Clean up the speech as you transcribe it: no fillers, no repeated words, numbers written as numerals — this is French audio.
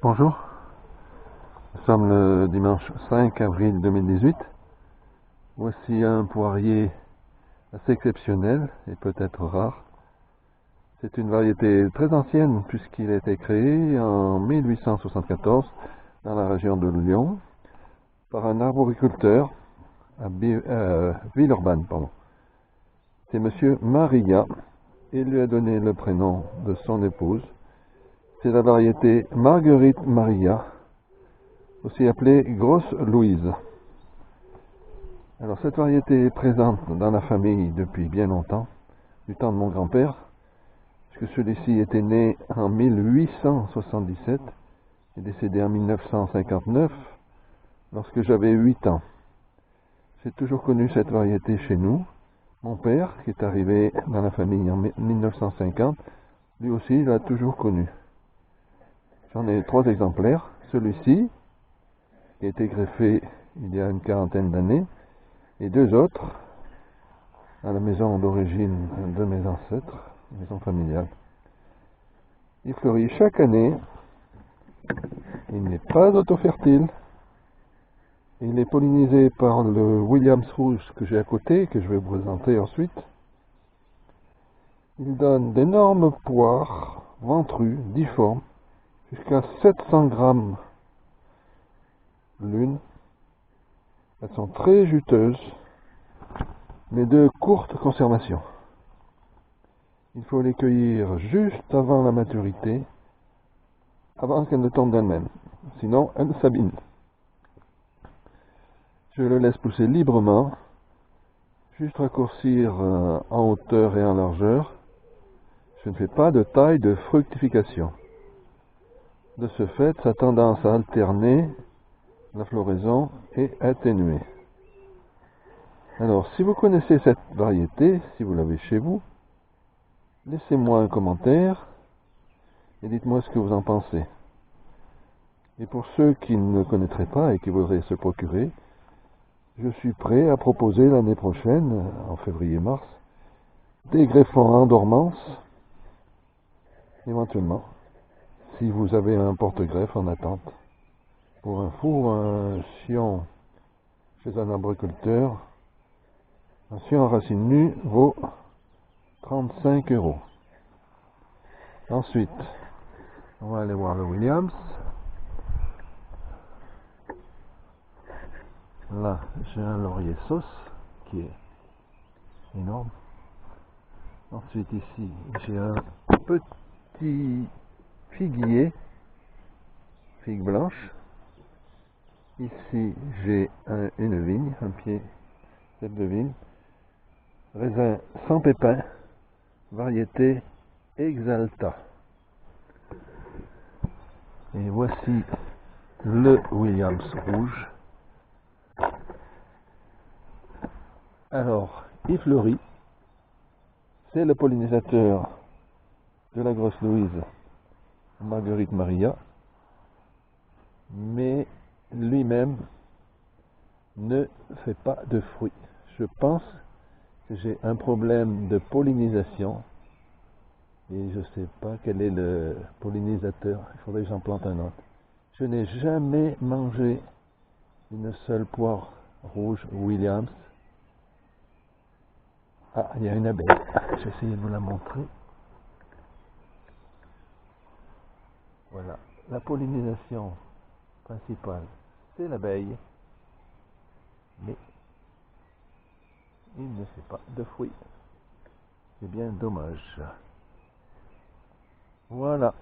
Bonjour, nous sommes le dimanche 5 avril 2018. Voici un poirier assez exceptionnel et peut-être rare. C'est une variété très ancienne puisqu'il a été créé en 1874 dans la région de Lyon par un arboriculteur à Villeurbanne. C'est monsieur Maria et lui a donné le prénom de son épouse. C'est la variété Marguerite Maria, aussi appelée Grosse Louise. Alors cette variété est présente dans la famille depuis bien longtemps, du temps de mon grand-père, puisque celui-ci était né en 1877 et décédé en 1959, lorsque j'avais 8 ans. J'ai toujours connu cette variété chez nous. Mon père, qui est arrivé dans la famille en 1950, lui aussi l'a toujours connu. J'en ai 3 exemplaires. Celui-ci, qui a été greffé il y a une quarantaine d'années, et 2 autres à la maison d'origine de mes ancêtres, maison familiale. Il fleurit chaque année. Il n'est pas auto-fertile. Il est pollinisé par le Williams rouge que j'ai à côté, que je vais vous présenter ensuite. Il donne d'énormes poires ventrues, difformes, jusqu'à 700 grammes l'une. Elles sont très juteuses, mais de courte conservation. Il faut les cueillir juste avant la maturité, avant qu'elles ne tombent d'elles-mêmes. Sinon, elles s'abîment. Je le laisse pousser librement, juste raccourcir en hauteur et en largeur. Je ne fais pas de taille de fructification. De ce fait, sa tendance à alterner la floraison est atténuée. Alors, si vous connaissez cette variété, si vous l'avez chez vous, laissez-moi un commentaire et dites-moi ce que vous en pensez. Et pour ceux qui ne le connaîtraient pas et qui voudraient se procurer, je suis prêt à proposer l'année prochaine, en février-mars, des greffons en dormance, éventuellement, si vous avez un porte-greffe en attente. Pour un four, un sion chez un arboriculteur, un sion en racine nue vaut 35 €. Ensuite, on va aller voir le Williams. Là, j'ai un laurier sauce qui est énorme. Ensuite, ici, j'ai un petit figuier, figue blanche. Ici, j'ai une vigne, un pied de vigne. Raisin sans pépins, variété Exalta. Et voici le Williams rouge. Alors, il fleurit. C'est le pollinisateur de la Grosse Louise, Marguerite Maria, mais lui-même ne fait pas de fruits. Je pense que j'ai un problème de pollinisation et je ne sais pas quel est le pollinisateur. Il faudrait que j'en plante un autre. Je n'ai jamais mangé une seule poire rouge Williams. Ah, il y a une abeille. Je vais essayer de vous la montrer. Voilà. La pollinisation principale, c'est l'abeille. Mais il ne fait pas de fruits. C'est bien dommage. Voilà.